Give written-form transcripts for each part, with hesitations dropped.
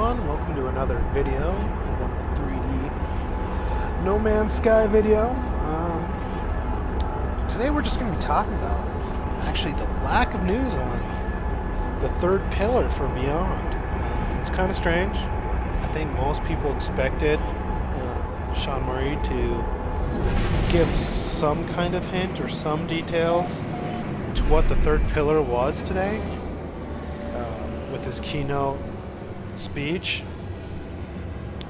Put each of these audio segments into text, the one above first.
everyone, welcome to another video, 3D No Man's Sky video. Today we're just going to be talking about actually the lack of news on the third pillar for Beyond. It's kind of strange. I think most people expected Sean Murray to give some kind of hint or some details to what the third pillar was today with his keynote speech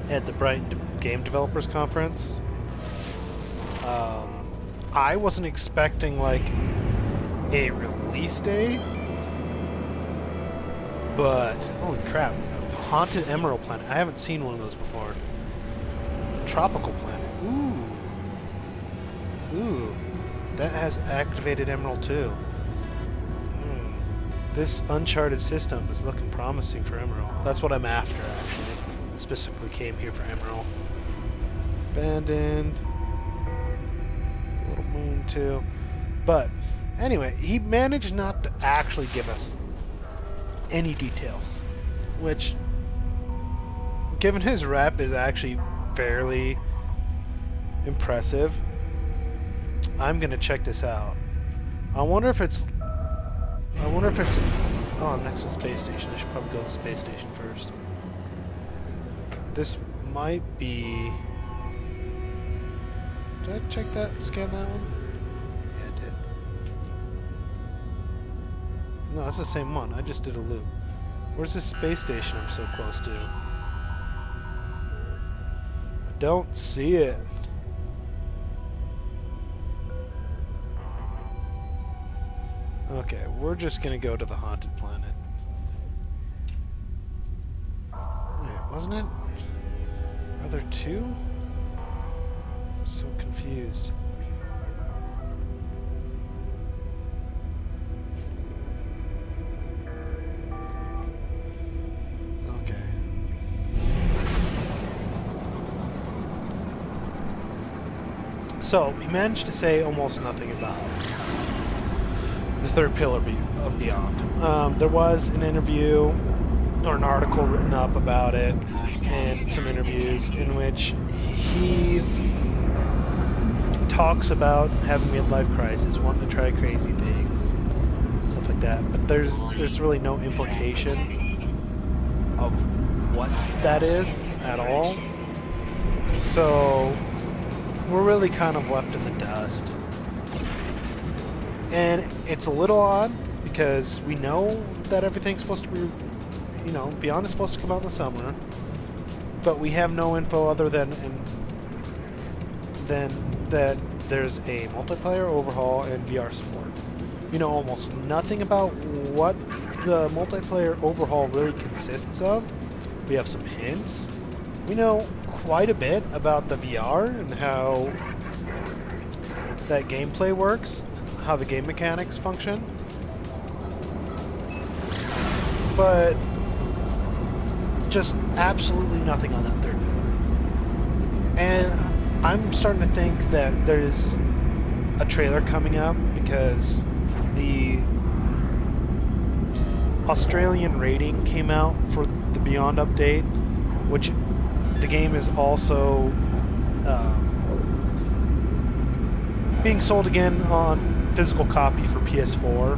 at the Brighton Game Developers Conference. I wasn't expecting like a release date, but holy crap, Haunted Emeril Planet. I haven't seen one of those before. Tropical Planet. Ooh, that has activated Emerald too. This uncharted system is looking promising for Emerald. That's what I'm after, actually. Specifically came here for Emerald. Abandoned. Little moon too. But anyway, he managed not to actually give us any details, which, given his rep, is actually fairly impressive. I'm gonna check this out. I wonder if it's... Oh, I'm next to the space station. I should probably go to the space station first. This might be... Did I check that? Scan that one? Yeah, I did. No, that's the same one. I just did a loop. Where's this space station I'm so close to? I don't see it. Okay, we're just gonna go to the haunted planet. Wait, wasn't it? Are there two? I'm so confused. Okay. So, he managed to say almost nothing about the third pillar of Beyond. There was an interview or an article written up about it and some interviews in which he talks about having midlife crisis, wanting to try crazy things, stuff like that. But there's really no implication of what that is at all. So we're really kind of left in the dust. And it's a little odd because we know that everything's supposed to be, you know, Beyond is supposed to come out in the summer, but we have no info other than that there's a multiplayer overhaul and VR support. We know almost nothing about what the multiplayer overhaul really consists of. We have some hints. We know quite a bit about the VR and how that gameplay works, how the game mechanics function, but just absolutely nothing on that third pillar. And I'm starting to think that there's a trailer coming up because the Australian rating came out for the Beyond update, which the game is also being sold again on physical copy for PS4.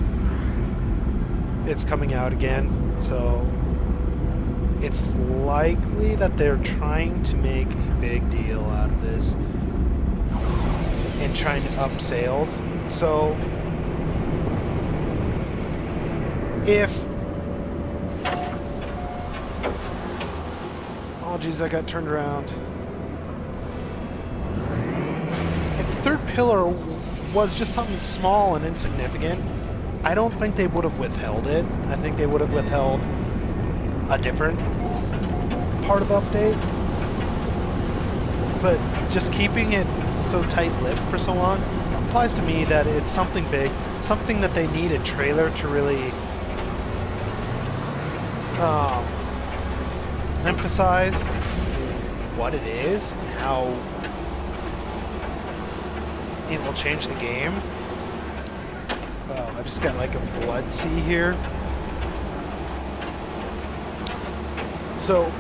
It's coming out again, so it's likely that they're trying to make a big deal out of this and trying to up sales. So if... Oh geez, I got turned around. If the third pillar was just something small and insignificant, I don't think they would have withheld it. I think they would have withheld a different part of the update. But just keeping it so tight-lipped for so long implies to me that it's something big, something that they need a trailer to really emphasize what it is and how it will change the game. Oh, I just got like a blood sea here. So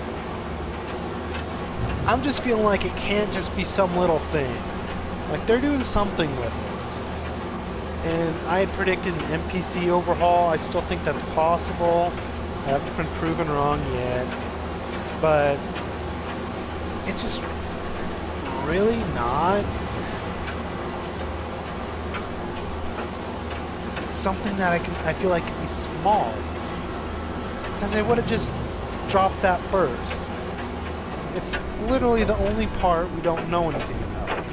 I'm just feeling like it can't just be some little thing. Like, they're doing something with it. And I had predicted an NPC overhaul. I still think that's possible. I haven't been proven wrong yet. But it's just really not something that I feel like could be small. Because they would have just dropped that first. It's literally the only part we don't know anything about.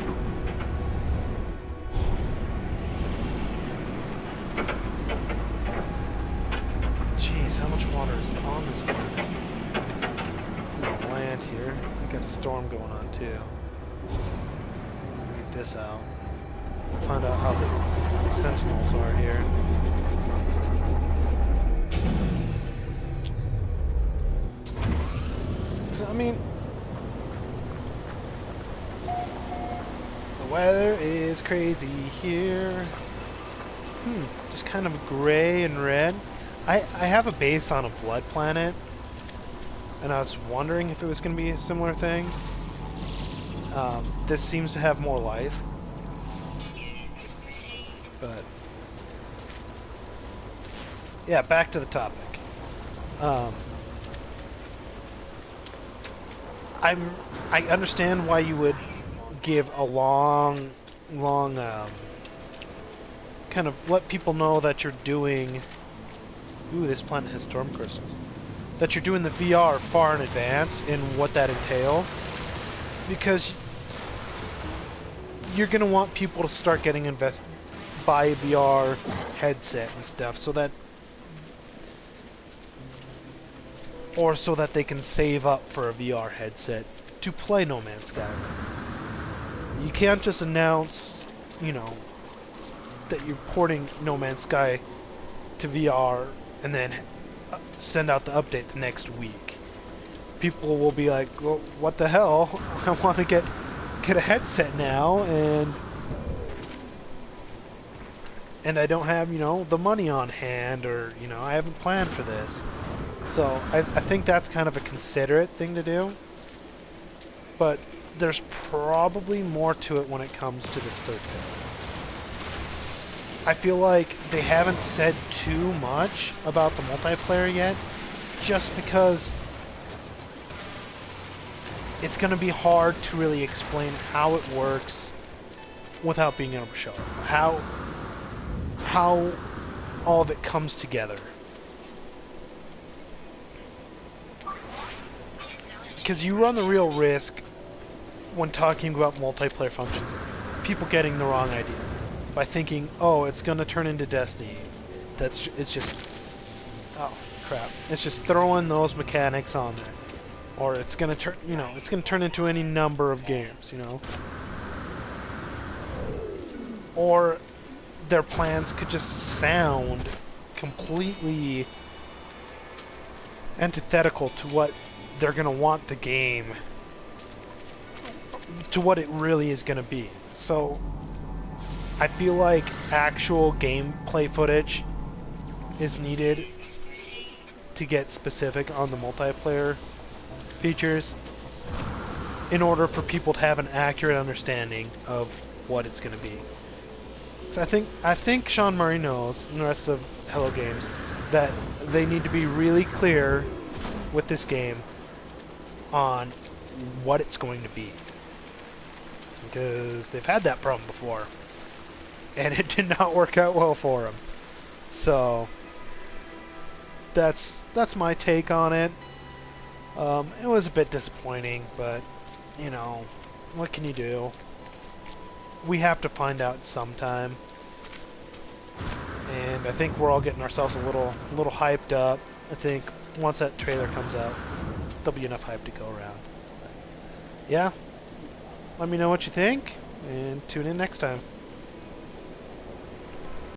Jeez, how much water is on this planet? I'm gonna land here. We got a storm going on too. Get this out. Find out how the sentinels are here. I mean, the weather is crazy here. Just kind of gray and red. I have a base on a blood planet, and I was wondering if it was going to be a similar thing. This seems to have more life, but yeah, back to the topic. I understand why you would give a long, kind of let people know that you're doing. Ooh, this planet has storm crystals. That you're doing the VR far in advance and what that entails, because you're gonna want people to start getting buy a VR headset and stuff, so that they can save up for a VR headset to play No Man's Sky. You can't just announce, you know, that you're porting No Man's Sky to VR and then send out the update the next week. People will be like, well, what the hell? I want to get a headset now, and I don't have, you know, the money on hand, or, you know, I haven't planned for this. So I think that's kind of a considerate thing to do. But there's probably more to it when it comes to this third pillar. I feel like they haven't said too much about the multiplayer yet, just because it's going to be hard to really explain how it works without being able to show it. How all of it comes together. Because you run the real risk when talking about multiplayer functions, people getting the wrong idea by thinking, oh, it's going to turn into Destiny. It's just, oh crap, it's just throwing those mechanics on there, or it's going to turn, you know, it's going to turn into any number of games, you know, or their plans could just sound completely antithetical to what they're going to want the game, to what it really is going to be. So I feel like actual gameplay footage is needed to get specific on the multiplayer features in order for people to have an accurate understanding of what it's going to be. So I think Sean Murray knows, and the rest of Hello Games, that they need to be really clear with this game on what it's going to be, because they've had that problem before and it did not work out well for them. So that's my take on it. It was a bit disappointing, but you know, what can you do? We have to find out sometime, and I think we're all getting ourselves a little hyped up. I think once that trailer comes out, there'll be enough hype to go around. But yeah, let me know what you think, and tune in next time.